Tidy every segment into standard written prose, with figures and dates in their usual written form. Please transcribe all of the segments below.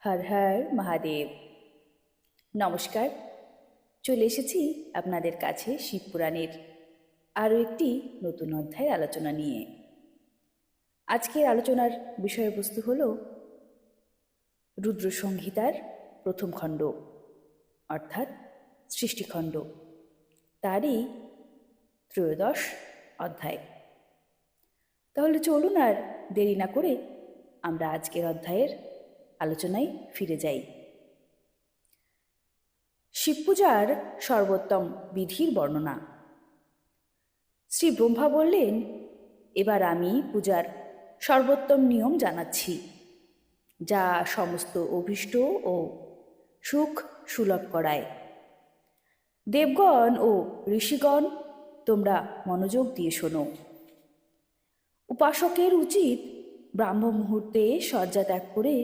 হর হর মহাদেব। নমস্কার, চলে এসেছি আপনাদের কাছে শিবপুরাণের আরও একটি নতুন অধ্যায়ের আলোচনা নিয়ে। আজকের আলোচনার বিষয়বস্তু হল রুদ্র সংহিতার প্রথম খণ্ড অর্থাৎ সৃষ্টিখণ্ড, তারই ত্রয়োদশ অধ্যায়। তাহলে চলুন আর দেরি না করে আমরা আজকের অধ্যায়ের আলোচনায় ফিরে যাই। শিব পূজার সর্বোত্তম বিধির বর্ণনা। শ্রী ব্রহ্মা বললেন, এবার আমি পূজার সর্বোত্তম নিয়ম জানাচ্ছি, যা সমস্ত অভীষ্ট ও সুখ সুলভ করায়। দেবগণ ও ঋষিগণ, তোমরা মনোযোগ দিয়ে শোনো। উপাসকের উচিত ব্রাহ্ম মুহূর্তে শয্যা ত্যাগ করে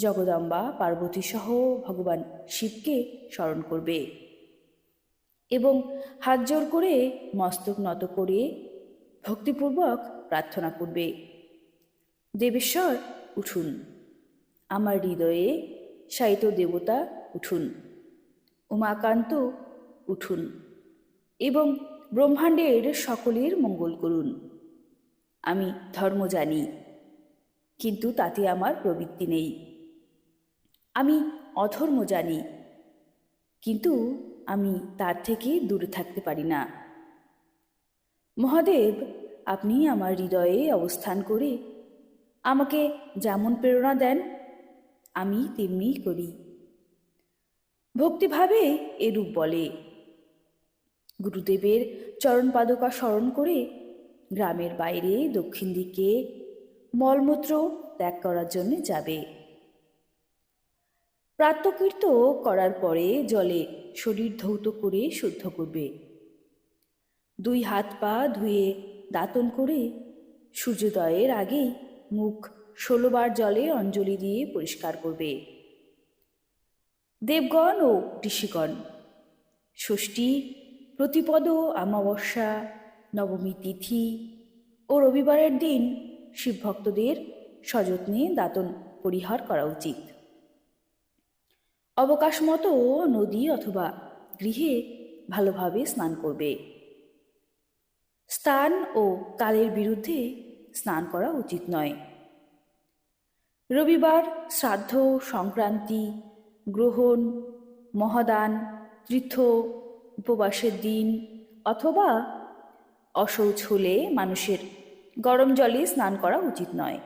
জগদম্বা পার্বতী সহ ভগবান শিবকে স্মরণ করবে এবং হাত জোর করে মস্তক নত করে ভক্তিপূর্বক প্রার্থনা করবে, দেবেশ্বর উঠুন, আমার হৃদয়ে শায়িত দেবতা উঠুন, উমাকান্ত উঠুন এবং ব্রহ্মাণ্ডের সকলের মঙ্গল করুন। আমি ধর্ম জানি, কিন্তু তাতে আমার প্রবৃত্তি নেই। আমি অধর্ম জানি, কিন্তু আমি তার থেকে দূরে থাকতে পারি না। মহাদেব, আপনি আমার হৃদয়ে অবস্থান করে আমাকে যেমন প্রেরণা দেন, আমি তেমনি করি। ভক্তিভাবে এরূপ বলে। গুরুদেবের চরণ পাদুকা স্মরণ করে গ্রামের বাইরে দক্ষিণ দিকে মলমূত্র ত্যাগ করার জন্য যাবে। প্রাত্যকৃত্য করার পরে জলে শরীর ধৌত করে শুদ্ধ করবে। 2 হাত পা ধুয়ে দাঁতন করে সূর্যোদয়ের আগেই মুখ 16 বার জলে অঞ্জলি দিয়ে পরিষ্কার করবে। দেবগণ ও ঋষিগণ, ষষ্ঠী, প্রতিপদ, অমাবস্যা, নবমী তিথি ও রবিবারের দিন শিবভক্তদের সযত্নে দাঁতন পরিহার করা উচিত। অবকাশ মতো নদী অথবা গৃহে ভালোভাবে স্নান করবে। স্থান ও কালের বিরুদ্ধে স্নান করা উচিত নয়। রবিবার, শ্রাদ্ধ, সংক্রান্তি, গ্রহণ, মহাদান, তীর্থ, উপবাসের দিন অথবা অশৌচ হলে মানুষের গরম জলে স্নান করা উচিত নয়।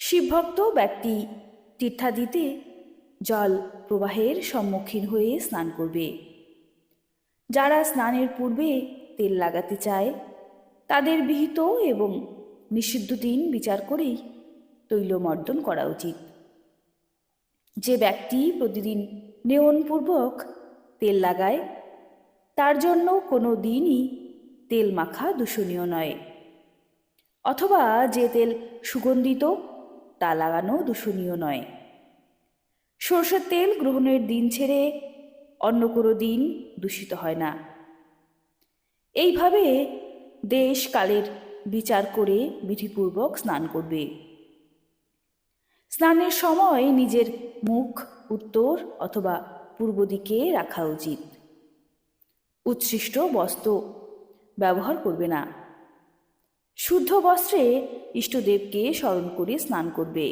শিবভক্ত ব্যক্তি তীর্থাদিতে জল প্রবাহের সম্মুখীন হয়ে স্নান করবে। যারা স্নানের পূর্বে তেল লাগাতে চায়, তাদের বিহিত এবং নিষিদ্ধ দিন বিচার করেই তৈলমর্দন করা উচিত। যে ব্যক্তি প্রতিদিন নিয়মপূর্বক তেল লাগায়, তার জন্য কোনো দিনই তেল মাখা দূষণীয় নয়, অথবা যে তেল সুগন্ধিত তা লাগানো দূষণীয় নয়। সরষের তেল গ্রহণের দিন ছেড়ে অন্য কোনো দিন দূষিত হয় না। এইভাবে দেশ কালের বিচার করে বিধিপূর্বক স্নান করবে। স্নানের সময় নিজের মুখ উত্তর অথবা পূর্ব দিকে রাখা উচিত। উচ্ছিষ্ট বস্ত্র ব্যবহার করবে না। শুদ্ধ বস্ত্রে ইষ্টদেবকে স্মরণ করে স্নান করবে।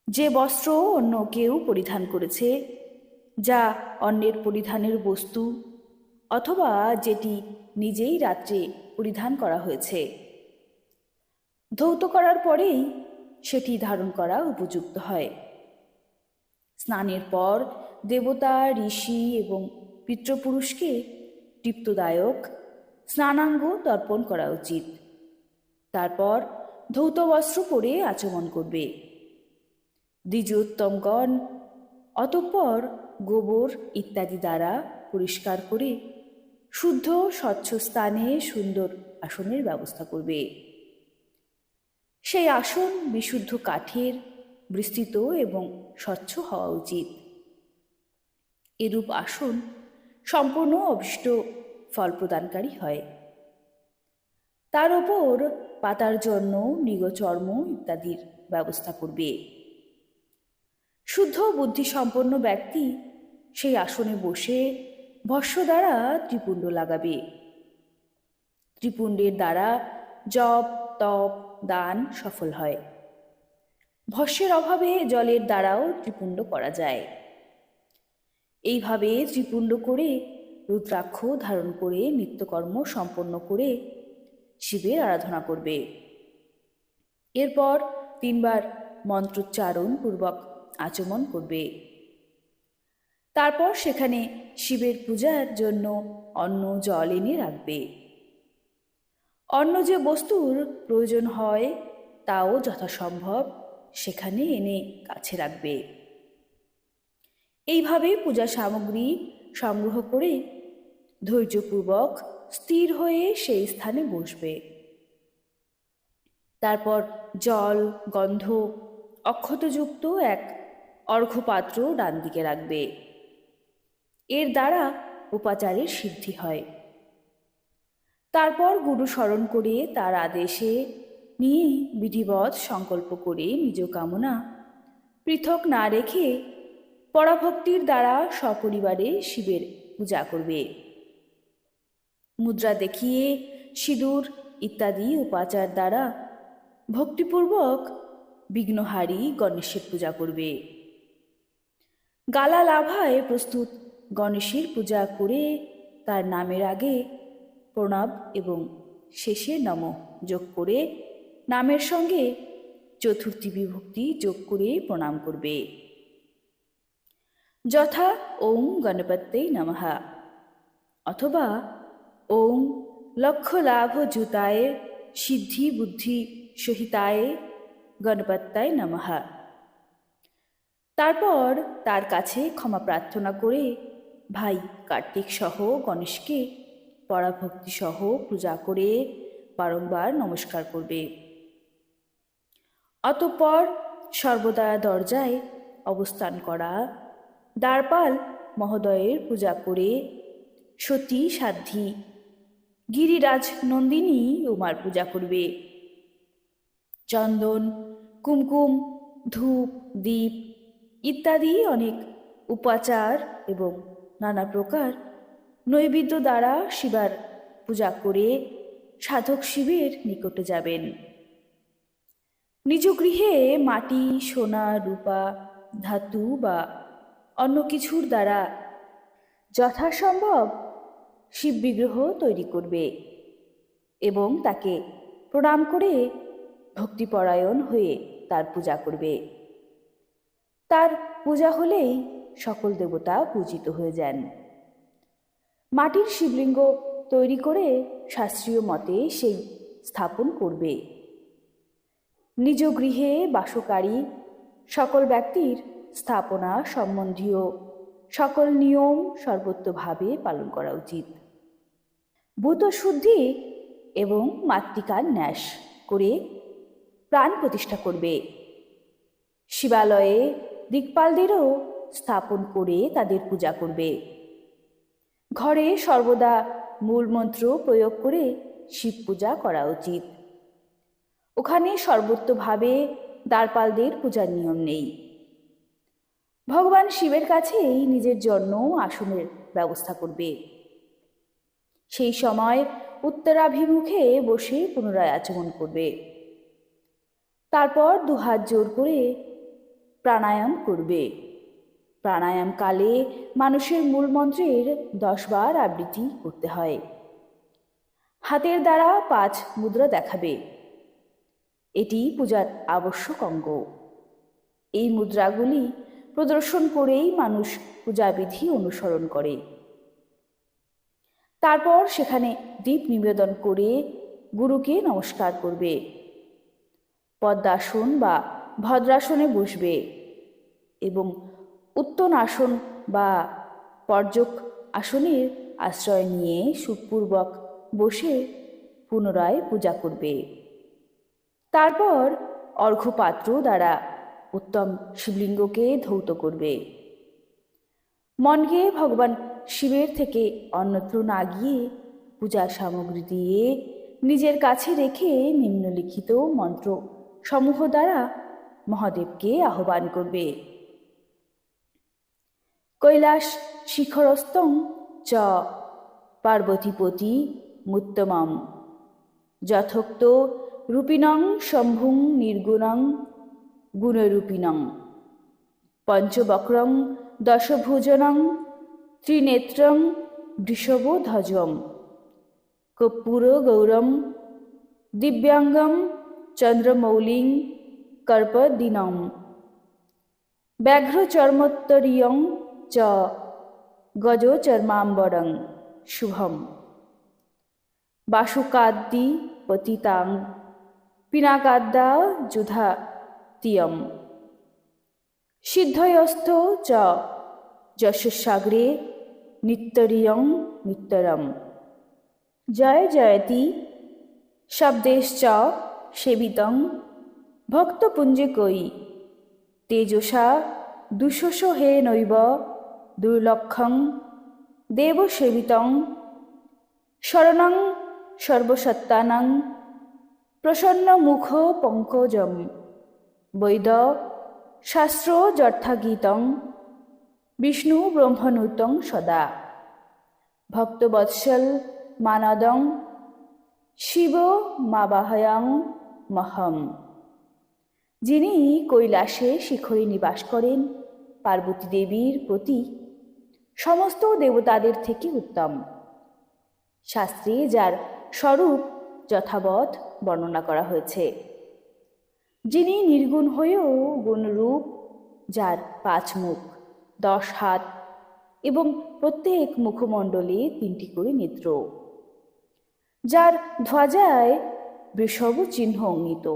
যে বস্ত্র অন্য কেউ পরিধান করেছে, যা অন্যের পরিধানের বস্তু অথবা যেটি নিজেই রাত্রে পরিধান করা হয়েছে, ধৌত করার পরেই সেটি ধারণ করা উপযুক্ত হয়। স্নানের পর দেবতা, ঋষি এবং পিতৃপুরুষকে তৃপ্তদায়ক স্নানাঙ্গ তর্পণ করা উচিত। তারপর ধৌত বস্ত্র পরে আচমন করবে। দ্বিজোত্তমগণ অতঃপর গোবর ইত্যাদি দ্বারা পরিষ্কার করে শুদ্ধ স্বচ্ছ স্থানে সুন্দর আসনের ব্যবস্থা করবে। সেই আসন বিশুদ্ধ কাঠের, বিস্তৃত এবং স্বচ্ছ হওয়া উচিত। এরূপ আসন সম্পূর্ণ অভীষ্ট ফল প্রদানকারী হয়। তার ওপর পাতার জন্য মৃগচর্ম ইত্যাদির ব্যবস্থা করবে। শুদ্ধ বুদ্ধিসম্পন্ন ব্যক্তি সেই আসনে বসে ভস্য দ্বারা ত্রিপুণ্ড লাগাবে। ত্রিপুণ্ডের দ্বারা জপ তপ দান সফল হয়। ভস্যের অভাবে জলের দ্বারাও ত্রিপুণ্ড করা যায়। এইভাবে ত্রিপুণ্ড করে রুদ্রাক্ষ ধারণ করে নিত্যকর্ম সম্পন্ন করে শিবের আরাধনা করবে। এরপর 3 বার মন্ত্রোচ্চারণ পূর্বক আচমন করবে। তারপর সেখানে শিবের পূজার জন্য অন্ন জল এনে রাখবে। অন্য যে বস্তুর প্রয়োজন হয় তাও যথাসম্ভব সেখানে এনে কাছে রাখবে। এইভাবে পূজা সামগ্রী সংগ্রহ করে ধৈর্যপূর্বক স্থির হয়ে সেই স্থানে বসবে। তারপর জল গন্ধ অক্ষতযুক্ত এক অর্ঘ্যপাত্র ডান দিকে রাখবে। এর দ্বারা উপাচারের সিদ্ধি হয়। তারপর গুরু স্মরণ করে তার আদেশে নিয়ে বিধিবৎ সংকল্প করে নিজ কামনা পৃথক না রেখে পরাভক্তির দ্বারা সপরিবারে শিবের পূজা করবে। মুদ্রা দেখিয়ে সিঁদুর ইত্যাদি উপাচার দ্বারা ভক্তিপূর্বক বিঘ্নহারী গণেশের পূজা করবে। গালা লাভায় প্রস্তুত গণেশের পূজা করে তার নামের আগে প্রণব এবং শেষে নমঃ যোগ করে নামের সঙ্গে চতুর্থী বিভক্তি যোগ করে প্রণাম করবে। যথা ওং গণপত্যৈ নমঃ অথবা ওং লক্ষ লাভ যুতায় সিদ্ধি বুদ্ধি সহিতায় গণপত্যায় নমঃ। তারপর তার কাছে ক্ষমা প্রার্থনা করে ভাই কার্তিক সহ গণেশকে পরাভক্তি সহ পূজা করে বারংবার নমস্কার করবে। অতঃপর সর্বদা দরজায় অবস্থান করা দ্বারপাল মহোদয়ের পূজা করে সতী সাধ্বী গিরিরাজ নন্দিনী উমার পূজা করবে। চন্দন কুমকুম ধূপ দীপ ইত্যাদি অনেক উপাচার এবং নানা প্রকার নৈবেদ্য দ্বারা শিবার পূজা করে সাধক শিবের নিকটে যাবেন। নিজ গৃহে মাটি সোনা রূপা ধাতু বা অন্য কিছুর দ্বারা যথাসম্ভব শিব বিগ্রহ তৈরি করবে এবং তাকে প্রণাম করে ভক্তিপরায়ণ হয়ে তার পূজা করবে। তার পূজা হলেই সকল দেবতা পূজিত হয়ে যান। মাটির শিবলিঙ্গ তৈরি করে শাস্ত্রীয় মতে সেই স্থাপন করবে। নিজ গৃহে বাসকারী সকল ব্যক্তির স্থাপনা সম্বন্ধীয় সকল নিয়ম সর্বোত্তভাবে পালন করা উচিত। ভূতশুদ্ধি এবং মাতৃকার ন্যাস করে প্রাণ প্রতিষ্ঠা করবে। শিবালয়ে দিকপালদেরও স্থাপন করে তাদের পূজা করবে। ঘরে সর্বদা মূল মন্ত্র প্রয়োগ করে শিব পূজা করা উচিত। ওখানে সর্বোত্তভাবে দ্বারপালদের পূজার নিয়ম নেই। ভগবান শিবের কাছেই নিজের জন্য আসনের ব্যবস্থা করবে। সেই সময় উত্তরাভিমুখে বসে পুনরায় আচমন করবে। তারপর 2 হাত জোর করে প্রাণায়াম করবে। প্রাণায়াম কালে মানুষের মূল মন্ত্রের 10 বার আবৃত্তি করতে হয়। হাতের দ্বারা 5 মুদ্রা দেখাবে। এটি পূজার আবশ্যক অঙ্গ। এই মুদ্রাগুলি প্রদর্শন করেই মানুষ পূজাবিধি অনুসরণ করে। তারপর সেখানে দীপ নিবেদন করে গুরুকে নমস্কার করবে। পদ্মাসন বা ভদ্রাসনে বসবে এবং উত্তনাসন বা পর্যক আসনের আশ্রয় নিয়ে সুখপূর্বক বসে পুনরায় পূজা করবে। তারপর অর্ঘ্যপাত্র দ্বারা উত্তম শিবলিঙ্গকে ধৌত করবে। মনকে ভগবান শিবের থেকে অন্যত্র না গিয়ে পূজা সামগ্রী দিয়ে নিজের কাছে রেখে নিম্নলিখিত মন্ত্র সমূহ দ্বারা মহাদেবকে আহ্বান করবে। কৈলাস শিখরস্থং চ পার্বতীপতি মুত্তমম যথোক্ত রূপিণং শম্ভুং নির্গুণং গুণরূপিণং পঞ্চবক্রং দশভুজনং ত্রিনেত্রং বৃষভধ্বজম কর্পূর গৌরম দিব্যাঙ্গম চন্দ্রমৌলিং কর্পদিনম ব্যাঘ্রচর্মোত্তরীয়ং চ গজচর্মাম্বরং শুভম বাসুকাদ্দি পতিতাং পিনাকাদ্দা যুধা তিয়ম সিদ্ধয়স্থ চ যশস্সাগ্রে নিত্যরিয়ং নিত্যরম জয় জয়তি শব্দেশ্চ সেবিতং ভক্তপুঞ্জিকৈ তেজসা দুঃশোষ হে নৈব দুর্লক্ষং দেবসেবিতং শরণং সর্বসত্তানাং প্রসন্নমুখ পঙ্কজম বৈদ শাস্ত্র যর্থাগীতং বিষ্ণু ব্রহ্মণুতং সদা ভক্তবৎসল মানদং শিব মাবাহয়ং মহম। যিনি কৈলাসে শিখরে নিবাস করেন, পার্বতী দেবীর প্রতি সমস্ত দেবতাদের থেকে উত্তম। শাস্ত্রে যার স্বরূপ যথাবৎ বর্ণনা করা হয়েছে। যিনি নির্গুণ হয়েও গুণরূপ, যার 5 মুখ, 10 হাত এবং প্রত্যেক মুখমণ্ডলে 3টি করে নেত্র, যার ধ্বজায় বৃষভ চিহ্ন অঙ্কিত,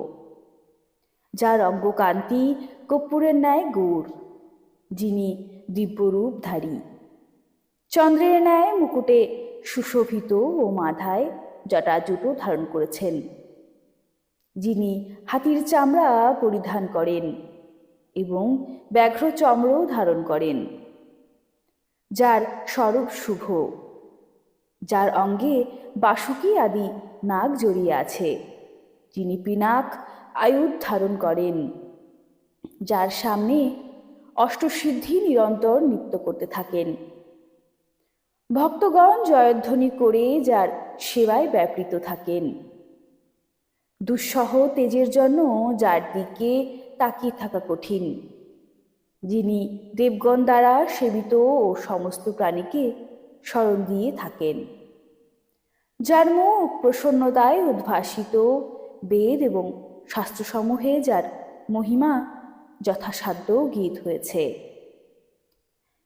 যার অঙ্গকান্তি কর্পূরের ন্যায় গৌর, যিনি দিব্যরূপধারী, চন্দ্রের ন্যায় মুকুটে সুশোভিত ও মাথায় জটাজুটো ধারণ করেছেন, যিনি হাতির চামড়া পরিধান করেন এবং ব্যাঘ্র চর্ম ধারণ করেন, যার স্বরূপ শুভ, যার অঙ্গে বাসুকি আদি নাগ জড়িয়ে আছে, যিনি পিনাক আয়ুধ ধারণ করেন, যার সামনে অষ্টসিদ্ধি নিরন্তর নৃত্য করতে থাকেন, ভক্তগণ জয়ধ্বনি করে যার সেবায় ব্যাপৃত থাকেন, দুঃসহ তেজের জন্য যার দিকে তাকিয়ে থাকা কঠিন, যিনি দেবগণ দ্বারা সেবিত ও সমস্ত প্রাণীকে স্মরণ দিয়ে থাকেন, যার মুখ প্রসন্নতায় উদ্ভাসিত, বেদ এবং শাস্ত্রসমূহে যার মহিমা যথাসাধ্য গীত হয়েছে,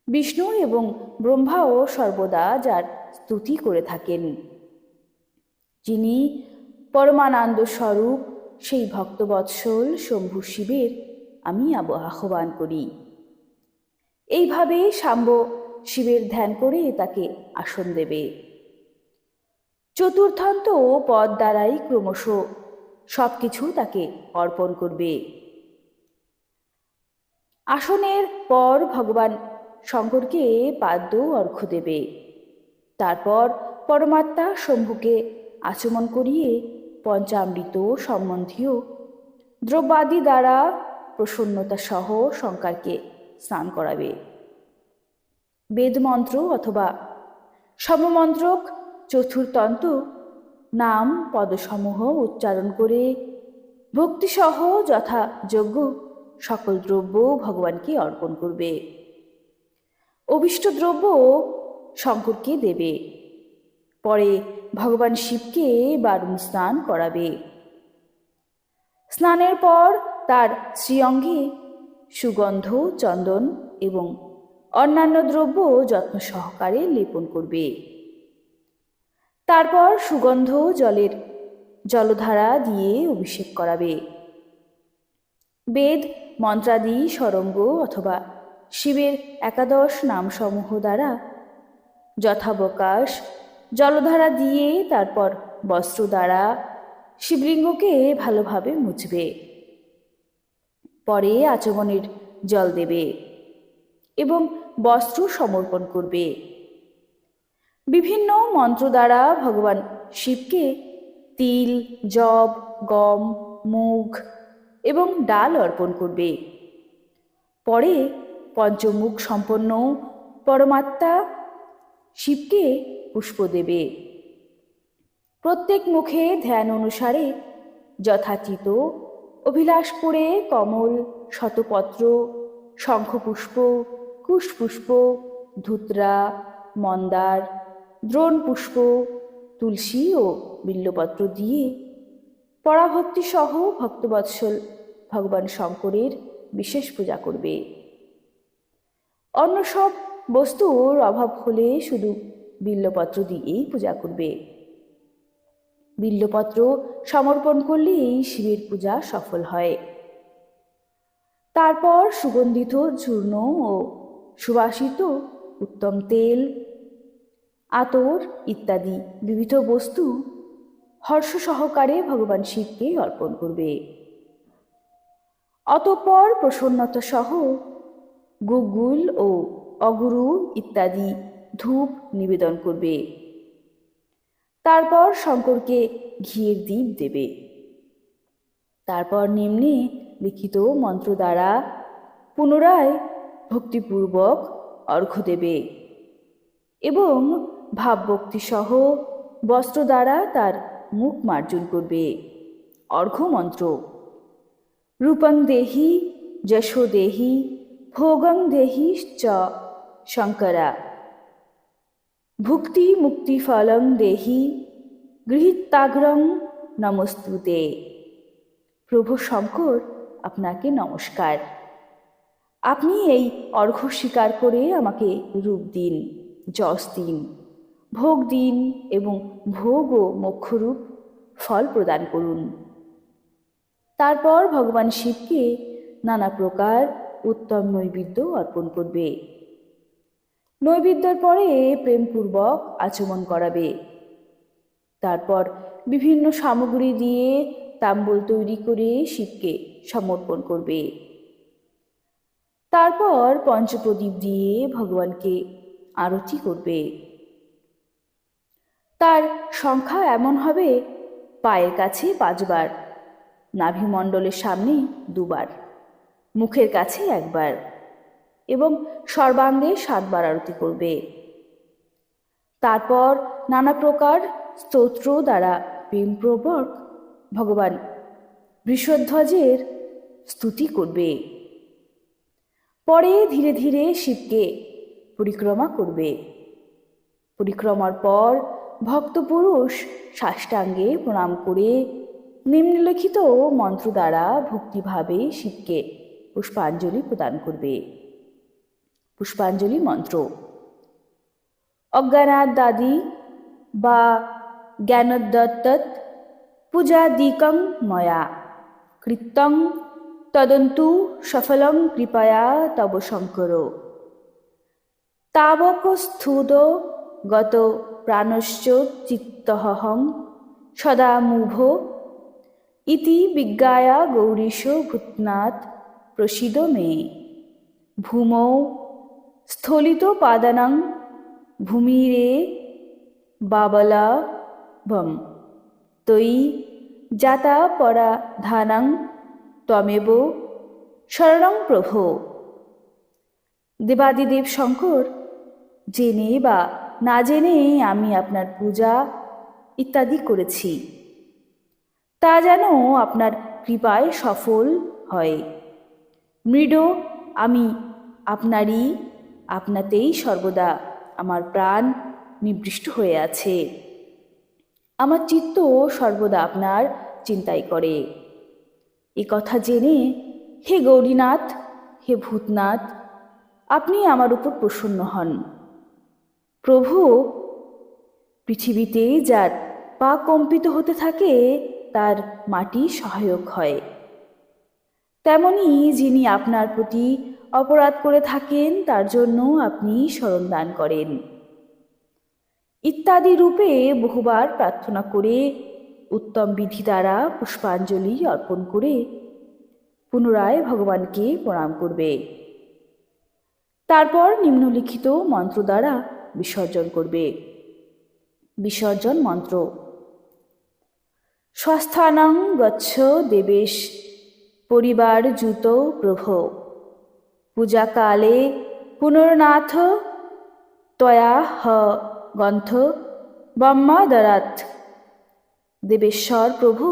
বিষ্ণু এবং ব্রহ্মাও সর্বদা যার স্তুতি করে থাকেন, যিনি পরমানন্দ স্বরূপ, সেই ভক্তবৎসল শম্ভু শিবের আমি আহ্বান করি। এইভাবে শাম্ব শিবের ধ্যান করে তাকে আসন দেবে। চতুর্থান্ত পদ দ্বারাই ক্রমশ সবকিছু তাকে অর্পণ করবে। আসনের পর ভগবান শঙ্করকে পাদ্য অর্ঘ্য দেবে। তারপর পরমাত্মা শম্ভুকে আচমন করিয়ে পঞ্চামৃত সম্বন্ধীয় দ্রব্যাদি দ্বারা প্রসন্নতা সহ শঙ্করকে স্নান করাবে। বেদমন্ত্র অথবা সমমন্ত্রক চতুর্তন্ত্র নাম পদসমূহ উচ্চারণ করে ভক্তিসহ যথাযোগ্য সকল দ্রব্য ভগবানকে অর্পণ করবে। অভীষ্ট দ্রব্য শঙ্করকে দেবে। পরে ভগবান শিবকে বারুণ স্নান করাবে। স্নানের পর তার শ্রীঅঙ্গে সুগন্ধ, চন্দন এবং অন্যান্য দ্রব্য যত্ন সহকারে লেপন করবে। তারপর সুগন্ধ জলের জলধারা দিয়ে অভিষেক করাবে। বেদ মন্ত্রাদি সরঙ্গ অথবা শিবের 11 নামসমূহ দ্বারা যথাবকাশ জলধারা দিয়ে তারপর বস্ত্র দ্বারা শিবলিঙ্গকে ভালোভাবে মুছবে। পরে আচমনের জল দেবে এবং বস্ত্র সমর্পণ করবে। বিভিন্ন মন্ত্র দ্বারা ভগবান শিবকে তিল, যব, গম, মুগ এবং ডাল অর্পণ করবে। পরে পঞ্চমুখ সম্পন্ন পরমাত্মা শিবকে পুষ্প দেবে। প্রত্যেক মুখে ধ্যান অনুসারে যথাচিত অভিলাষ করে কমল, শতপত্র, শঙ্খপুষ্প, কুশপুষ্প, ধূত্রা, মন্দার, দ্রোণপুষ্প, তুলসী ও বিল্বপত্র দিয়ে পরাভক্তি সহ ভক্তবৎসল ভগবান শঙ্করের বিশেষ পূজা করবে। অন্য সব বস্তুর অভাব হলে শুধু বিল্বপত্র দিয়েই পূজা করবে। বিল্বপত্র সমর্পণ করলেই শিবের পূজা সফল হয়। তারপর সুগন্ধিত চূর্ণ ও সুবাসিত উত্তম তেল, আতর ইত্যাদি বিবিধ বস্তু হর্ষ সহকারে ভগবান শিবকে অর্পণ করবে। অতঃপর প্রসন্নতা সহ গুগুল ও অগুরু ইত্যাদি ধূপ নিবেদন করবে। তারপর শঙ্করকে ঘিয়ের দীপ দেবে। তারপর নিম্নে লিখিত মন্ত্র দ্বারা পুনরায় ভক্তিপূর্বক অর্ঘ্য দেবে এবং ভাবভক্তি সহ বস্ত্র দ্বারা তার মুখ মার্জন করবে। অর্ঘ্য মন্ত্র: রূপং দেহি যশো দেহি ভোগং দেহি চ শঙ্করা, ভুক্তি মুক্তি ফলং দেহি গৃহীতাগ্রং নমস্তুতে। প্রভু শঙ্কর, আপনাকে নমস্কার। আপনি এই অর্ঘ্য স্বীকার করে আমাকে রূপ দিন, যশ দিন, ভোগ দিন এবং ভোগ ও মোক্ষরূপ ফল প্রদান করুন। তারপর ভগবান শিবকে নানা প্রকার উত্তম নৈবেদ্য অর্পণ করবে। নৈবেদ্যের পরে প্রেমপূর্বক আচমন করাবে। তারপর বিভিন্ন সামগ্রী দিয়ে তাম্বুল তৈরি করে শিবকে সমর্পণ করবে। তারপর পঞ্চপ্রদীপ দিয়ে ভগবানকে আরতি করবে। তার সংখ্যা এমন হবে: পায়ের কাছে 5 বার, নাভিমণ্ডলের সামনে 2 বার, মুখের কাছে 1 বার এবং সর্বাঙ্গে 7 বার আরতি করবে। তারপর নানা প্রকার স্তোত্র দ্বারা প্রেমপূর্বক ভগবান বৃষধ্বজের স্তুতি করবে। পরে ধীরে ধীরে শিবকে পরিক্রমা করবে। পরিক্রমার পর ভক্তপুরুষ সাষ্টাঙ্গে প্রণাম করে নিম্নলিখিত মন্ত্র দ্বারা ভক্তিভাবে শিবকে পুষ্পাঞ্জলি প্রদান করবে। পুষ্পাঞ্জলি মন্ত্র: অজ্ঞানাদাদি বা জ্ঞানদত্তৎ পূজাদিকং ময়া কৃত্যং তদন্তু সফলং কৃপয়া তব শঙ্কর, তাবকস্থুদ গত প্রাণশ্চ চিত্তহং সদা মুভ ইতি বিজ্ঞায়া গৌরীশ ভূতনাথ প্রসীদ মে। ভূমৌ স্থলিত পাদানং ভূমিরে বাবলাভম তৈ জাতা পরাধানং ত্বমেব শরণং প্রভো। দেবাদিদেব শঙ্কর, জেনে বা না জেনে আমি আপনার পূজা ইত্যাদি করেছি, তা যেন আপনার কৃপায় সফল হয়। মৃড আমি আপনাতেই সর্বদা আমার প্রাণ নিবিষ্ট হয়ে আছে। আমার চিত্ত সর্বদা আপনার চিন্তাই করে। এ কথা জেনে হে গৌরীনাথ, হে ভূতনাথ, আপনি আমার উপর প্রসন্ন হন। প্রভু, পৃথিবীতে যার পা কম্পিত হতে থাকে তার মাটি সহায়ক হয়। তেমনি যিনি আপনার প্রতি অপরাধ করে থাকেন তার জন্য আপনি শরণ দান করেন। ইত্যাদি রূপে বহুবার প্রার্থনা করে উত্তম বিধি দ্বারা পুষ্পাঞ্জলি অর্পণ করে পুনরায় ভগবানকে প্রণাম করবে। তারপর নিম্নলিখিত মন্ত্র দ্বারা বিসর্জন করবে। বিসর্জন মন্ত্র: স্বস্থানং গচ্ছ দেবেশ পরিবার জুত প্রভো, পূজাকালে পুনর্নাথ ত্বয়া হ গ্রন্থ ব্রহ্মাদরাৎ। দেবেশ্বর প্রভু,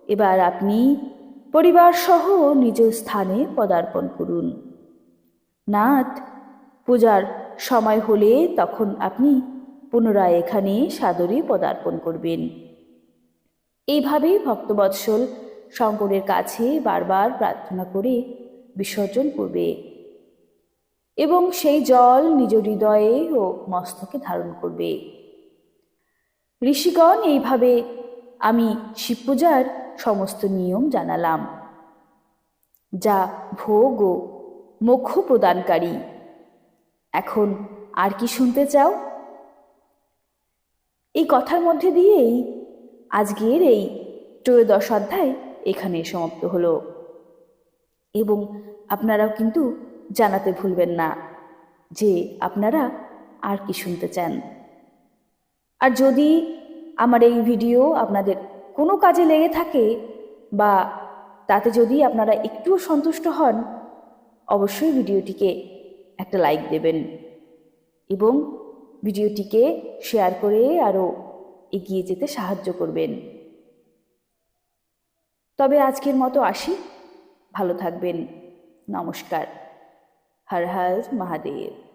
এবার আপনি পরিবারসহ নিজ স্থানে পদার্পণ করুন। নাথ, পূজার সময় হলে তখন আপনি পুনরায় এখানে সাদরে পদার্পণ করবেন। এইভাবে ভক্তবৎসল শঙ্করের কাছে বারবার প্রার্থনা করে বিসর্জন করবে এবং সেই জল নিজ হৃদয়ে ও মস্তকে ধারণ করবে। ঋষিগণ, এইভাবে আমি শিব পূজার সমস্ত নিয়ম জানালাম, যা ভোগ ও মোক্ষ প্রদানকারী। এখন আর কি শুনতে চাও? এই কথার মধ্যে দিয়েই আজকের এই ত্রয়োদশ অধ্যায় এখানে সমাপ্ত হলো। এবং আপনারাও কিন্তু জানাতে ভুলবেন না যে আপনারা আর কি শুনতে চান। আর যদি আমার এই ভিডিও আপনাদের কোনো কাজে লেগে থাকে বা তাতে যদি আপনারা একটুও সন্তুষ্ট হন, অবশ্যই ভিডিওটিকে একটা লাইক দেবেন এবং ভিডিওটিকে শেয়ার করে আরও এগিয়ে যেতে সাহায্য করবেন। তবে আজকের মতো আসি, ভালো থাকবেন। নমস্কার। হর হর মহাদেব।